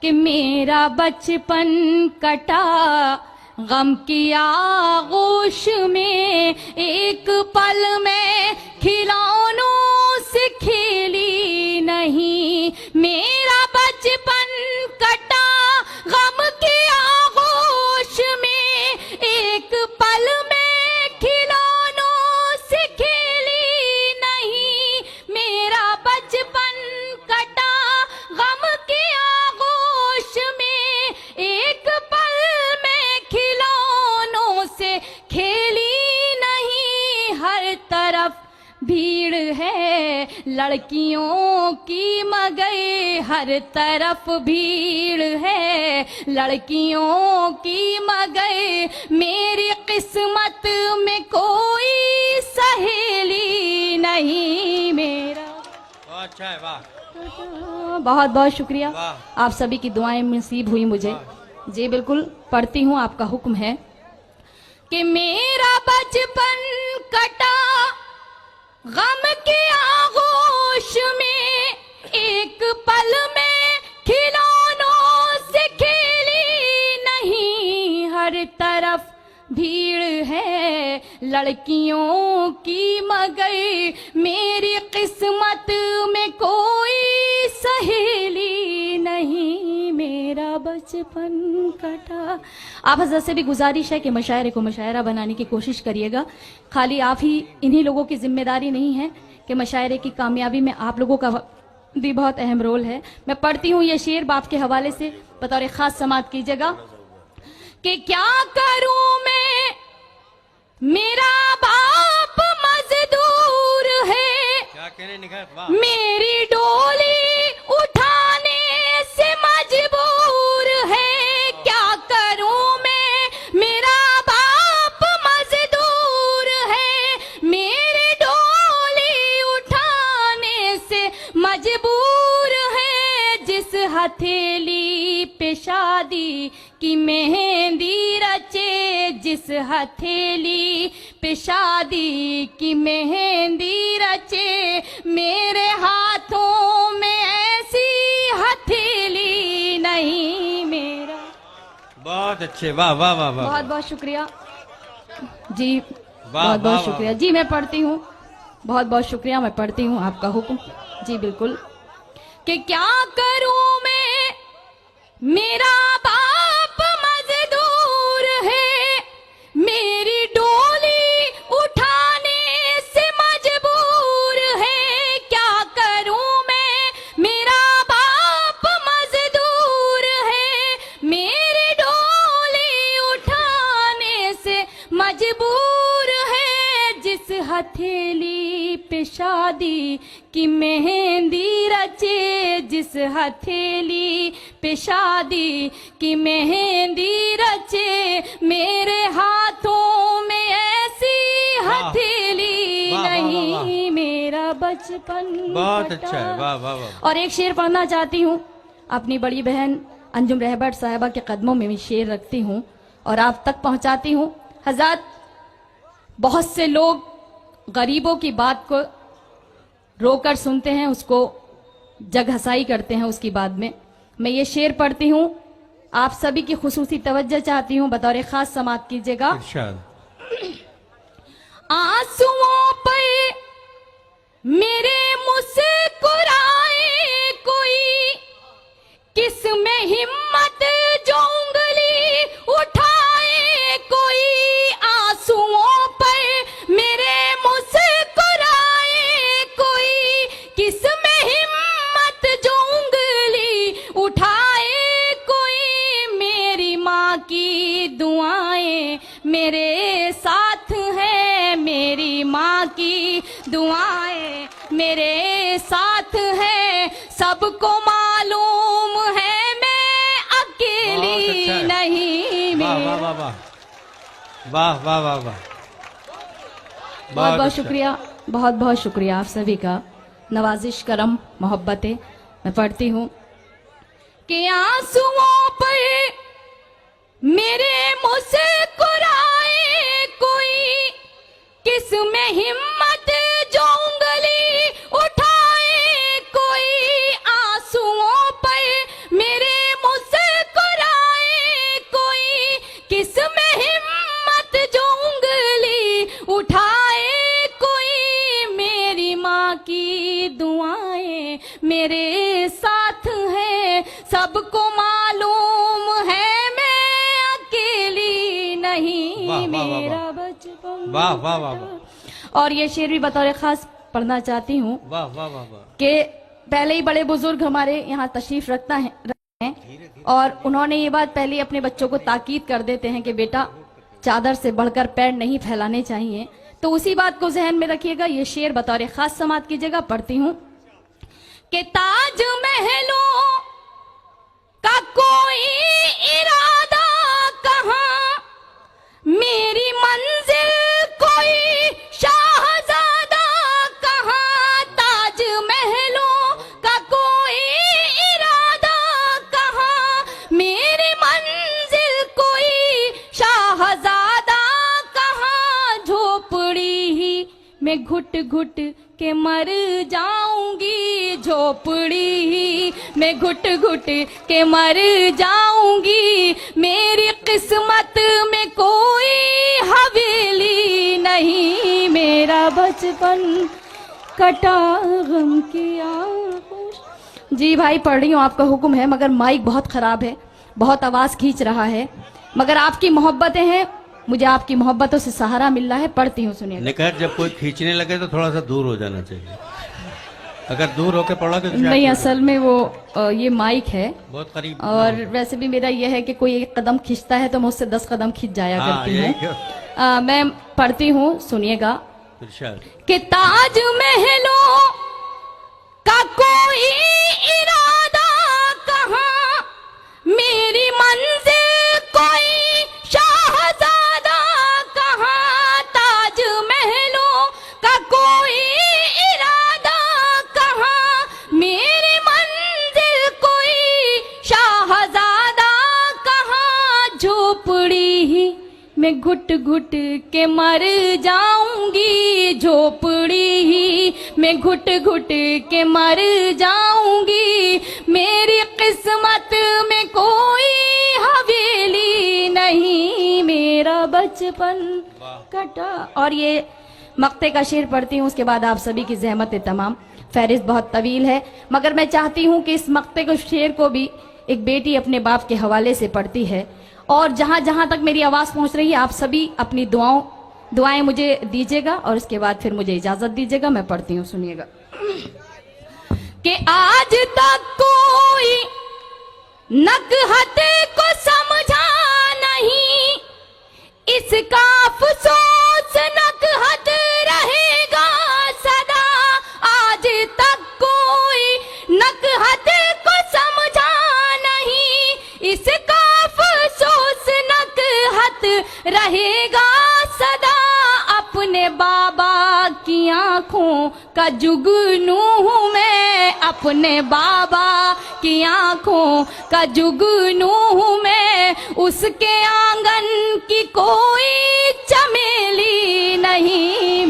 कि मेरा बचपन कटा गम की आगोश में, एक पल में खिलौनों से खेली नहीं। मेरा बचपन कटा गम की आगोश में, एक पल में खिलौनों से खेली नहीं। मेरा बचपन कटा गम की आगोश में, एक पल में खिलौनों से खेली नहीं। हर तरफ भीड़ है लड़कियों की मगर, हर तरफ भीड़ है लड़कियों की मगर, मेरी किस्मत में कोई सहेली नहीं। मेरा अच्छा है, वाह। बहुत बहुत शुक्रिया, आप सभी की दुआएं नसीब हुई मुझे। जी बिल्कुल, पढ़ती हूँ, आपका हुक्म है कि मेरा बचपन कटा गम के आगोश में, एक पल में खिलौनों से खेली नहीं। हर तरफ भीड़ है लड़कियों की मगर, मेरी किस्मत में कोई सहेली नहीं। मेरा बचपन कटा। आप हज़रत से भी गुजारिश है कि मशायरे को मशायरा बनाने की कोशिश करिएगा। खाली आप ही, इन्हीं लोगों की जिम्मेदारी नहीं है कि मशायरे की कामयाबी में आप लोगों का भी बहुत अहम रोल है। मैं पढ़ती हूँ ये शेर बाप के हवाले से, बतौर खास समात कीजिएगा कि क्या करूं मैं, मेरा बाप मजदूर है, क्या कहने निकल, वाह। मेरी डोली उठाने से मजबूर है। क्या करूं मैं, मेरा बाप मजदूर है, मेरी डोली उठाने से मजबूर है। जिस हथेली पे शादी की मेहंदी रचे, जिस हथेली पे शादी की मेहंदी रचे, मेरे हाथों में ऐसी हथेली नहीं। मेरा बहुत अच्छे, वाह वाह वाह वाह। बहुत बहुत शुक्रिया जी, वाह, बहुत बहुत वाह, शुक्रिया जी। मैं पढ़ती हूँ, बहुत बहुत शुक्रिया, मैं पढ़ती हूँ, आपका हुक्म। जी बिल्कुल, कि क्या करूं मैं, मेरा बाप मजदूर है, मेरी डोली उठाने से मजबूर है। क्या करूं मैं, मेरा बाप मजदूर है, मेरी डोली उठाने से मजबूर है। जिस हथेली पे शादी की मेहंदी रचे, जिस हथेली पे शादी की मेहंदी रचे, मेरे हाथों में ऐसी हथेली नहीं। मेरा बचपन बहुत अच्छा है, वाह वाह वाह। और एक शेर पढ़ना चाहती हूँ, अपनी बड़ी बहन अंजुम रहबत साहिबा के कदमों में भी शेर रखती हूँ और आप तक पहुँचाती हूँ। हज़रत, बहुत से लोग गरीबों की बात को रोकर सुनते हैं, उसको जगहसाई करते हैं उसकी बाद में। मैं ये शेर पढ़ती हूँ, आप सभी की खुसूसी तवज्जो चाहती हूँ, बतौर खास समात कीजिएगा। आंसुओं पे मेरे मुस्कुराए कोई, किस में हिम्मत जो उंगली उठाए कोई। आंसुओं पे मेरे मुस्कुराए कोई, किस में हिम्मत जो उंगली उठाए कोई। मेरी माँ की दुआएं मेरे साथ हैं, मेरी माँ की दुआएं मेरे साथ हैं। सबको मालूम है मैं अकेली नहीं। वाह वाह वाह वाह वाह वाह वाह वाह। बहुत बहुत शुक्रिया, बहुत बहुत शुक्रिया आप सभी का, नवाजिश करम मोहब्बतें। मैं पढ़ती हूँ कि आंसुओं पर मेरे मुस्कुराए कोई, किस में हिम्मत जो उंगली उठाए कोई। आंसुओं पर मेरे सबको मालूम है मैं अकेली नहीं, वाह, वाह, वाह, वाह। मेरा बचपन वाह वाह वाह वाह और ये शेर भी बतौर खास पढ़ना चाहती हूँ वाह वाह वाह वाह कि पहले ही बड़े बुजुर्ग हमारे यहाँ तशरीफ रखते हैं और उन्होंने ये बात पहले ही अपने बच्चों को ताकीद कर देते हैं कि बेटा चादर से बढ़कर पैर नहीं फैलाने चाहिए। तो उसी बात को जहन में रखिएगा। ये शेर बतौर खास समात कीजिएगा। पढ़ती हूँ कि ताज महलों का कोई इरादा कहाँ, मेरी मंजिल कोई शाहजादा कहाँ, ताज महलों का कोई इरादा कहाँ, मेरी मंजिल कोई शाहजादा कहाँ, झोपड़ी ही मैं घुट घुट के मर जाऊंगी, झोपड़ी ही मैं घुट घुट के मर जाऊंगी, मेरी किस्मत में कोई हवेली नहीं, मेरा बचपन कटा गम की आंखों। जी भाई पढ़ रही हूँ, आपका हुक्म है, मगर माइक बहुत खराब है, बहुत आवाज खींच रहा है, मगर आपकी मोहब्बतें हैं, मुझे आपकी मोहब्बतों से सहारा मिल रहा है। पढ़ती हूँ, सुनिए। निकट जब कोई खींचने लगे तो थोड़ा सा दूर हो जाना चाहिए। अगर दूर होके पढ़ोगे तो नहीं, असल में वो ये माइक है बहुत करीब। और वैसे भी मेरा ये है कि कोई एक कदम खींचता है तो मैं उससे 10 कदम खींच जाया हाँ, करती यही हूँ। मैं पढ़ती हूँ, सुनिएगा इरशाद। कि ताज महलों का कोई इरादा कहाँ, मेरी मंजिल कोई शाहजादा कहाँ, ताज महलों का कोई इरादा कहाँ, मेरी मंजिल कोई शाहजादा कहाँ, झोपड़ी ही मैं घुट घुट के मर जाऊंगी, झोपड़ी ही मैं घुट घुट के मर जाऊंगी, मेरी किस्मत में कोई हवेली नहीं, मेरा बचपन कटा। और ये मक्ते का शेर पढ़ती हूँ, उसके बाद आप सभी की जहमत तमाम। फहरिस्त बहुत तवील है, मगर मैं चाहती हूँ कि इस मक्ते को शेर को भी एक बेटी अपने बाप के हवाले से पढ़ती है, और जहां जहां तक मेरी आवाज पहुंच रही है आप सभी अपनी दुआएं मुझे दीजिएगा और इसके बाद फिर मुझे इजाजत दीजिएगा। मैं पढ़ती हूँ, सुनिएगा कि आज तक कोई नकहत को समझा नहीं, इसका अफसोस नकहत रहेगा सदा, आज तक कोई नकहत को समझा नहीं, इसका अफसोस नकहत रहेगा सदा, अपने बाबा की आंखों का जुगनू हूँ मैं, अपने बाबा की आंखों का जुगनू हूँ मैं, उसके आंगन की कोई चमेली नहीं,